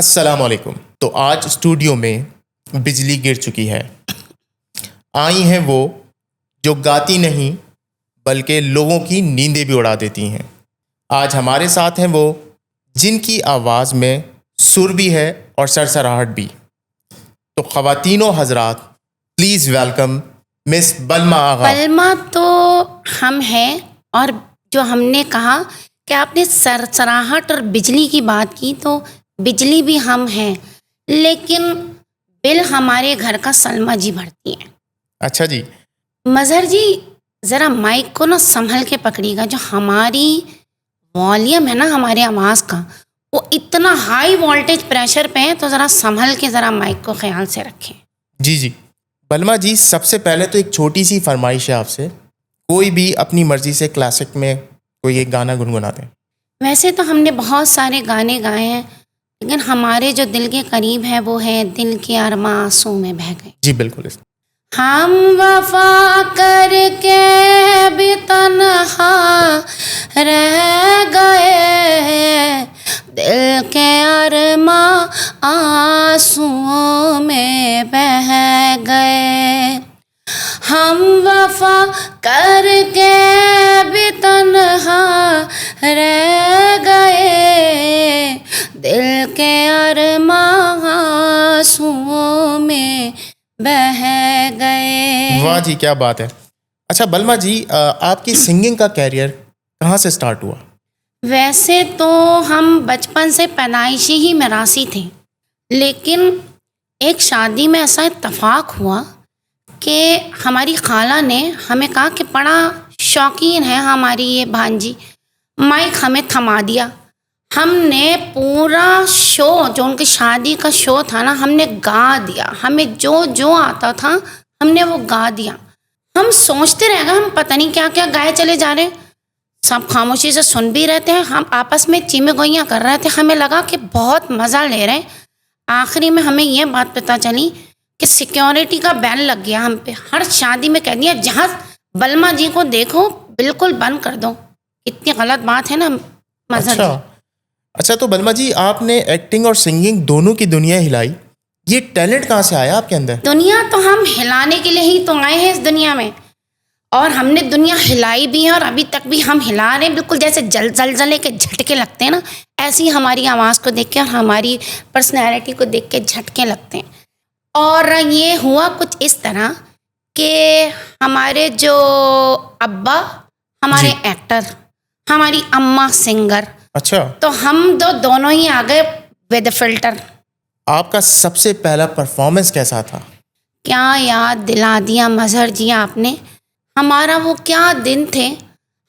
अस्सलामुअलैकुम। तो आज स्टूडियो में बिजली गिर चुकी है। आई हैं वो जो गाती नहीं बल्कि लोगों की नींदें भी उड़ा देती हैं। आज हमारे साथ हैं वो जिनकी आवाज़ में सुर भी है और सरसराहट भी। तो ख़वातीनो हज़रात, प्लीज़ वेलकम मिस बलमा आगा। बलमा तो हम हैं, और जो हमने कहा कि आपने सरसराहट और बिजली की बात की, तो बिजली भी हम हैं, लेकिन बिल हमारे घर का सलमा जी भरती हैं। अच्छा जी। मज़हर जी, ज़रा माइक को ना संभल के पकड़िएगा। जो हमारी वॉल्यूम है ना हमारे आवाज़ का, वो इतना हाई वोल्टेज प्रेशर पे है, तो ज़रा संभल के ज़रा माइक को ख्याल से रखें। जी जी। बलमा जी, सबसे पहले तो एक छोटी सी फरमाइश है आपसे, कोई भी अपनी मर्ज़ी से क्लासिक में कोई एक गाना गुनगुना दें। वैसे तो हमने बहुत सारे गाने गाए हैं, लेकिन हमारे जो दिल के करीब है वो है दिल के अरमां आंसू में बह गए। जी बिल्कुल। हम वफा करके भी तन्हा रह गए, दिल के अरमां आंसुओं में बह गए। हम वफा करके भी तन्हा रह गए, दिल के अरमां आंसुओं में बह गए। वाह जी, क्या बात है। अच्छा बलमा जी, आपकी सिंगिंग का कैरियर कहाँ से स्टार्ट हुआ? वैसे तो हम बचपन से पैदाइशी ही मरासी थे, लेकिन एक शादी में ऐसा इत्तेफाक हुआ कि हमारी खाला ने हमें कहा कि बड़ा शौकीन है हमारी ये भांजी, माइक हमें थमा दिया। हमने पूरा शो, जो उनकी शादी का शो था ना, हमने गा दिया। हमें जो जो आता था हमने वो गा दिया। हम सोचते रह गए, हम पता नहीं क्या क्या गाए चले जा रहे हैं। सब खामोशी से सुन भी रहते हैं, हम आपस में चीमे गोइयाँ कर रहे थे। हमें लगा कि बहुत मज़ा ले रहे हैं। आखिरी में हमें ये बात पता चली कि सिक्योरिटी का बैन लग गया हम पे। हर शादी में कह दिया, जहाँ बलमा जी को देखो बिल्कुल बंद कर दो। इतनी गलत बात है ना मज़हर। अच्छा, तो बलमा जी, आपने एक्टिंग और सिंगिंग दोनों की दुनिया हिलाई। ये टैलेंट कहाँ से आया आपके अंदर? दुनिया तो हम हिलाने के लिए ही तो आए हैं इस दुनिया में, और हमने दुनिया हिलाई भी है, और अभी तक भी हम हिला रहे हैं। बिल्कुल जैसे जलजले के झटके लगते हैं ना, ऐसी हमारी आवाज़ को देख के और हमारी पर्सनैलिटी को देख के झटके लगते हैं। और ये हुआ कुछ इस तरह कि हमारे जो अब्बा हमारे एक्टर, हमारी अम्मा सिंगर। अच्छा। तो हम दोनों ही आ गए विद फिल्टर। आपका सबसे पहला परफॉर्मेंस कैसा था? क्या याद दिला दिया मज़हर जी आपने। हमारा वो क्या दिन थे।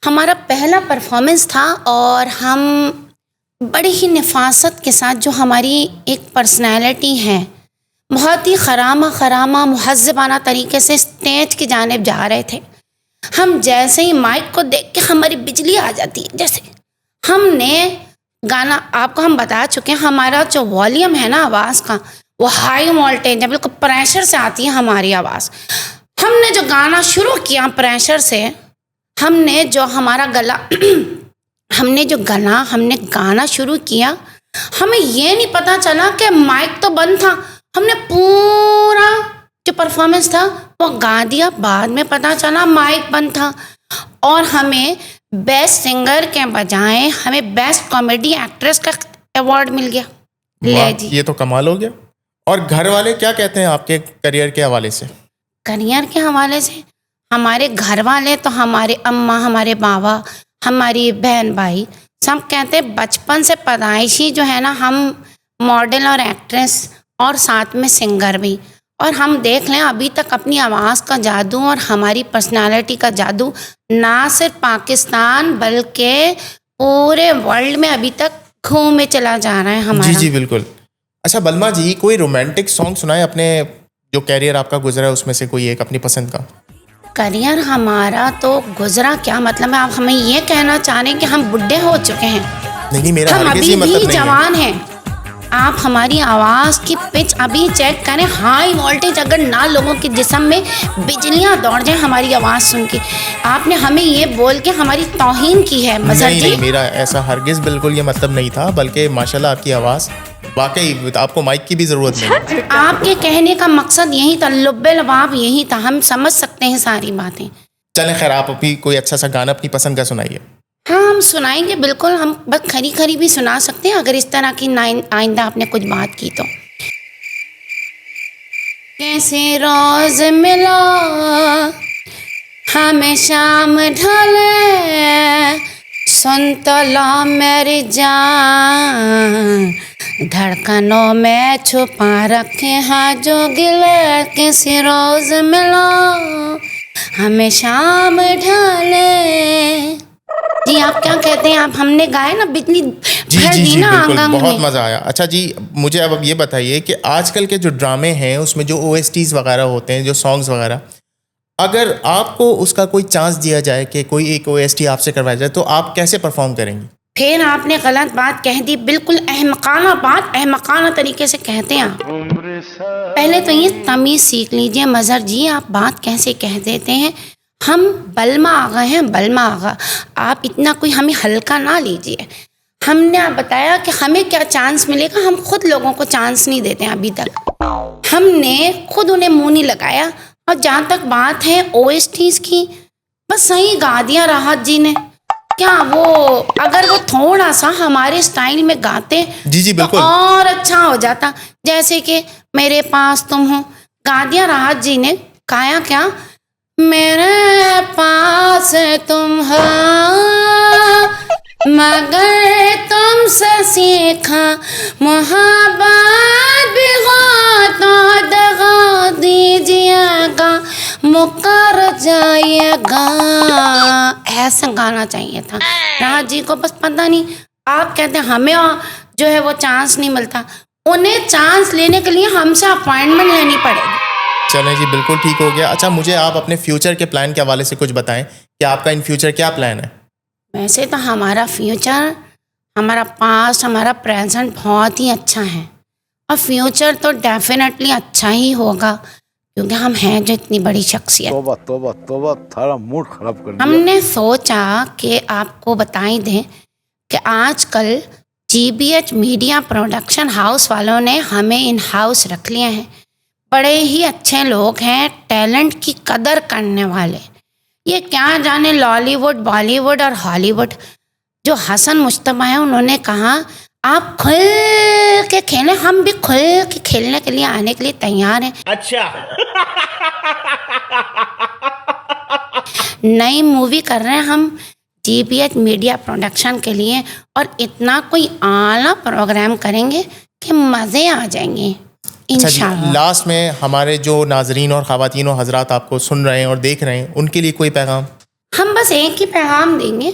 हमारा पहला परफॉर्मेंस था, और हम बड़ी ही नफासत के साथ, जो हमारी एक पर्सनैलिटी है, बहुत ही खरामा मुहज़्ज़बाना तरीके से स्टेज की जानिब जा रहे थे। हम जैसे ही माइक को देख के हमारी बिजली आ जाती है। जैसे हमने गाना, आपको हम बता चुके हैं, हमारा जो वॉल्यूम है ना आवाज़ का, वो हाई वोल्टेज है, बिल्कुल प्रेशर से आती है हमारी आवाज़। हमने जो गाना शुरू किया प्रेशर से, हमने जो हमारा गला हमने गाना शुरू किया, हमें ये नहीं पता चला कि माइक तो बंद था। हमने पूरा जो परफॉर्मेंस था वो गा दिया। बाद में पता चला माइक बंद था, और हमें बेस्ट सिंगर के बजाय हमें बेस्ट कॉमेडी एक्ट्रेस का अवार्ड मिल गया। ले जी, ये तो कमाल हो गया। और घर वाले क्या कहते हैं आपके करियर के हवाले से? करियर के हवाले से हमारे घर वाले तो, हमारे अम्मा, हमारे बाबा, हमारी बहन भाई, सब कहते हैं बचपन से पैदाइशी जो है ना, हम मॉडल और एक्ट्रेस और साथ में सिंगर भी। और हम देख लें, अभी तक अपनी आवाज़ का जादू और हमारी पर्सनालिटी का जादू ना सिर्फ पाकिस्तान बल्कि पूरे वर्ल्ड में अभी तक घूमे चला जा रहा है हमारा। जी जी बिल्कुल। अच्छा बलमा जी, कोई रोमांटिक सॉन्ग सुनाए अपने, जो कैरियर आपका गुजरा है उसमें से कोई एक अपनी पसंद का। करियर हमारा तो गुजरा, क्या मतलब है? आप हमें ये कहना चाह रहे हैं कि हम बुढ़े हो चुके हैं? नहीं, मेरा हम हरगिज़ अभी ये मतलब भी नहीं जवान हैं। आप हमारी आवाज़ की पिच अभी चेक करें, हाई वोल्टेज अगर ना लोगों के जिस्म में बिजलियां दौड़ जाएं हमारी आवाज़ सुन के। आपने हमें ये बोल के हमारी तौहीन की है मज़हर जी। नहीं, मेरा ऐसा हरगिज़ बिल्कुल ये मतलब नहीं था, बल्कि माशाल्लाह आपकी आवाज़ वाकई आपको माइक की भी ज़रूरत नहीं। आपके कहने का मकसद यही था, लुब्बे लबाब यही था, हम समझ सकते हैं सारी बातें। चलें खैर, आप अभी कोई अच्छा सा गाना अपनी पसंद का सुनाइए। हाँ, हम सुनाएंगे बिल्कुल, हम बस खरी खरी भी सुना सकते हैं अगर इस तरह की आइंदा आपने कुछ बात की तो। कैसे रोज मिलो हमें शाम ढले, सुन तो लो मेरी जान, धड़कनों में छुपा रखे हैं जो गिले। कैसे रोज मिलो हमें शाम ढले। जी आप क्या कहते हैं? आप हमने गाए ना, बिजली भर दी ना आंगन बहुत में। मज़ा आया। अच्छा जी, मुझे अब ये बताइए कि आजकल के जो ड्रामे हैं उसमें जो OSTs वगैरह होते हैं, जो सॉन्ग्स वगैरह, अगर आपको उसका कोई चांस दिया जाए कि कोई एक OST आपसे करवाया जाए तो आप कैसे परफॉर्म करेंगी? फिर आपने गलत बात कह दी, बिल्कुल अहमकाना बात, अहमकाना तरीके से कहते हैं आप। पहले तो ये तमीज़ सीख लीजिए मज़हर जी, आप बात कैसे कह देते हैं। हम बलमा आगा हैं, बलमा आगा, आप इतना कोई हमें हल्का ना लीजिए। हमने आप बताया कि हमें क्या चांस मिलेगा, हम खुद लोगों को चांस नहीं देते हैं अभी तक, हमने खुद उन्हें मुँह नहीं लगाया। और जहाँ तक बात है OSTs की, बस सही गा दिया राहत जी ने। क्या वो अगर वो थोड़ा सा हमारे स्टाइल में गाते जी तो बिल्कुल और अच्छा हो जाता। जैसे कि मेरे पास तुम हो, गा दिया राहत जी ने, गाया क्या, मेरे पास तुम हो मगर तुमसे सीखा मोहब्बत भी हो तो दगा दीजिएगा, मुकर जाइएगा। ऐसा गाना चाहिए था राहत जी को, बस पता नहीं आप कहते हैं हमें जो है वो चांस नहीं मिलता, उन्हें चांस लेने के लिए हमसे अपॉइंटमेंट लेनी पड़ेगी। चलें जी, बिल्कुल ठीक हो गया। अच्छा, मुझे आप अपने फ्यूचर के प्लान के हवाले से कुछ बताएं कि आपका इन फ्यूचर क्या प्लान है? वैसे तो हमारा फ्यूचर, हमारा पास्ट, हमारा प्रेजेंट बहुत ही अच्छा है और फ्यूचर तो डेफिनेटली अच्छा ही होगा क्योंकि हम हैं जो इतनी बड़ी शख्सियत। तोबा तोबा तोबा, थारा मूड खराब कर दिया। हमने सोचा कि आपको बताई दें कि आजकल GBH मीडिया प्रोडक्शन हाउस वालों ने हमें इन हाउस रख लिए हैं। बड़े ही अच्छे लोग हैं, टैलेंट की कदर करने वाले। ये क्या जाने लॉलीवुड, बॉलीवुड और हॉलीवुड, जो हसन मुश्तबा है उन्होंने कहा आप खुल के खेलें, हम भी खुल के खेलने के लिए आने के लिए तैयार हैं। अच्छा नई मूवी कर रहे हैं हम GBH मीडिया प्रोडक्शन के लिए और इतना कोई आला प्रोग्राम करेंगे कि मज़े आ जाएंगे इंशाअल्लाह। लास्ट में हमारे जो नाजरीन और ख़वातीन और हजरात आपको सुन रहे हैं और देख रहे हैं, उनके लिए कोई पैगाम? हम बस एक ही पैगाम देंगे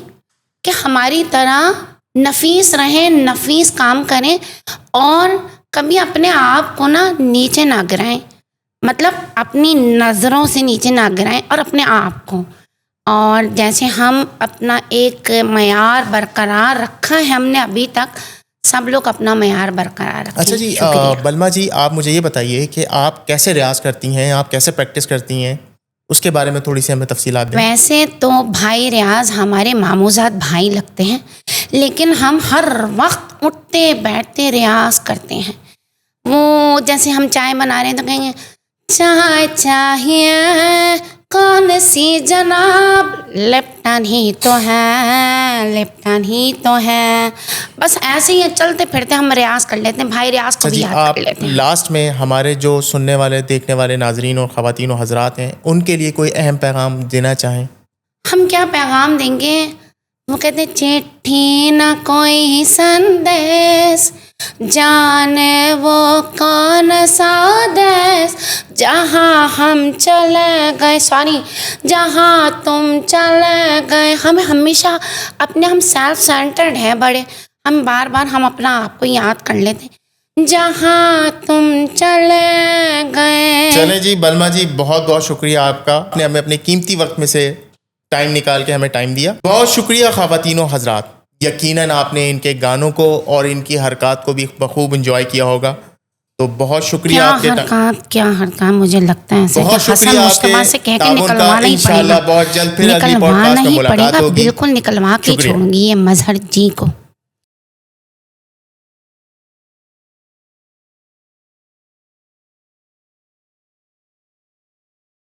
कि हमारी तरह नफीस रहें, नफीस काम करें और कभी अपने आप को ना नीचे ना गिराएं, मतलब अपनी नज़रों से नीचे ना गिराएं और अपने आप को। और जैसे हम अपना एक मयार बरकरार रखा है हमने अभी तक, सब लोग अपना मयार बरकरार रखें। अच्छा जी, बलमा जी, आप मुझे ये बताइए कि आप कैसे रियाज़ करती हैं, आप कैसे प्रैक्टिस करती हैं, उसके बारे में थोड़ी सी हमें तफसीलात दें। वैसे तो भाई रियाज हमारे मामूजात भाई लगते हैं, लेकिन हम हर वक्त उठते बैठते रियाज करते हैं। वो जैसे हम चाय बना रहे हैं तो कहेंगे चाय चाहिए कौन सी जनाब, लिप्टन ही तो है, लिप्टन ही तो है। बस ऐसे ही चलते फिरते हम रियाज कर लेते हैं, भाई रियाज को भी याद आप कर लेते हैं। लास्ट में हमारे जो सुनने वाले देखने वाले नाजरीन और ख़वातीन और हजरात हैं, उनके लिए कोई अहम पैगाम देना चाहें? हम क्या पैगाम देंगे, वो कहते चिट्ठी न कोई संदेश, जाने वो कौन सा देश, जहाँ हम चले गए, सॉरी जहाँ तुम चले गए। हमें हमेशा अपने, हम सेल्फ सेंटर्ड हैं बड़े, हम बार बार हम अपना आप को याद कर लेते हैं, जहाँ तुम चले गए। चलें जी, बलमा जी, बहुत बहुत शुक्रिया आपका, आपने हमें अपने कीमती वक्त में से टाइम निकाल के हमें टाइम दिया। बहुत शुक्रिया ख़वातीनों हजरात, यकीनन आपने इनके गानों को और इनकी हरकत को भी बखूब इंजॉय किया होगा, तो बहुत शुक्रिया आपके क्या हरकत मुझे लगता है ऐसे बहुत कि हसन शुक्रिया मुश्तबा आपके से कह के ताउन का। निकलवाना ही इंशाअल्लाह पड़ेगा, बहुत जल्द फिर अगली निकलवाना पॉडकास्ट में ही मुलाकात पड़ेगा, होगी। बिल्कुल निकलवा के शुक्रिया। छोड़ूंगी ये मजहर जी को।